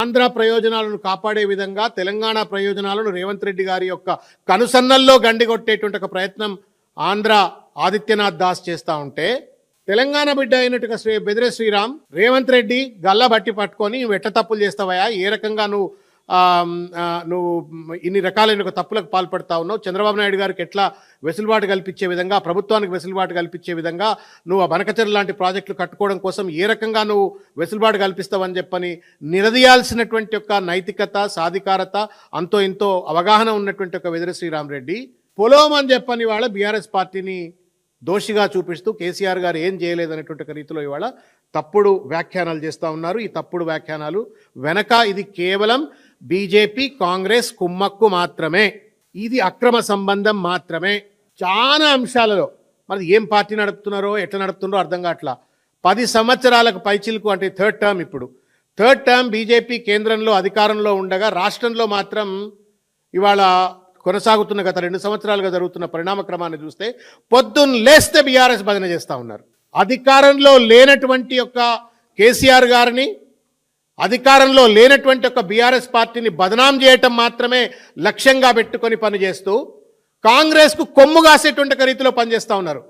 ఆంధ్ర ప్రయోజనాలను కాపాడే విధంగా తెలంగాణ ప్రయోజనాలను రేవంత్ రెడ్డి గారి యొక్క కనుసన్నల్లో గండిగొట్టేటువంటి ఒక ప్రయత్నం ఆంధ్ర ఆదిత్యనాథ్ దాస్ చేస్తూ ఉంటే, తెలంగాణ బిడ్డ అయినట్టుగా బెదిరే శ్రీరామ్ రేవంత్ రెడ్డి గల్లా బట్టి పట్టుకొని నువ్వు ఎట్ట తప్పులు చేస్తావయా, ఏ రకంగా నువ్వు ఇన్ని రకాలైన తప్పులకు పాల్పడతా ఉన్నావు, చంద్రబాబు నాయుడు గారికి ఎట్లా వెసులుబాటు కల్పించే విధంగా, ప్రభుత్వానికి వెసులుబాటు కల్పించే విధంగా నువ్వు ఆ బనకచెర్ల లాంటి ప్రాజెక్టులు కట్టుకోవడం కోసం ఏ రకంగా నువ్వు వెసులుబాటు కల్పిస్తావని చెప్పని నిలదీయాల్సినటువంటి యొక్క నైతికత, సాధికారత, అంతో ఇంతో అవగాహన ఉన్నటువంటి ఒక బెదిరే శ్రీరామ్ రెడ్డి పొలోం అని చెప్పని వాళ్ళ బీఆర్ఎస్ పార్టీని దోషిగా చూపిస్తూ కేసీఆర్ గారు ఏం చేయలేదనేటువంటి రీతిలో ఇవాళ తప్పుడు వ్యాఖ్యానాలు చేస్తూ ఉన్నారు. ఈ తప్పుడు వ్యాఖ్యానాలు వెనక ఇది కేవలం బీజేపీ కాంగ్రెస్ కుమ్మక్కు మాత్రమే, ఇది అక్రమ సంబంధం మాత్రమే. చాలా అంశాలలో మరి ఏం పార్టీ నడుపుతున్నారో ఎట్లా నడుపుతున్నారో అర్థం కావట్లా. 10 సంవత్సరాలకు పైచిలకు అంటే థర్డ్ టర్మ్ బీజేపీ కేంద్రంలో అధికారంలో ఉండగా రాష్ట్రంలో మాత్రం ఇవాళ కొనసాగుతున్న గత 2 సంవత్సరాలుగా జరుగుతున్న పరిణామ క్రమాన్ని చూస్తే పొద్దున్న లేస్తే బీఆర్ఎస్ భజన చేస్తూ ఉన్నారు. అధికారంలో లేనటువంటి యొక్క కేసీఆర్ గారిని, అధికారంలో లేనటువంటి ఒక బీఆర్ఎస్ పార్టీని బదనాం చేయటం మాత్రమే లక్ష్యంగా పెట్టుకొని పనిచేస్తూ కాంగ్రెస్కు కొమ్ము కాసేటువంటి రీతిలో పనిచేస్తూ ఉన్నారు.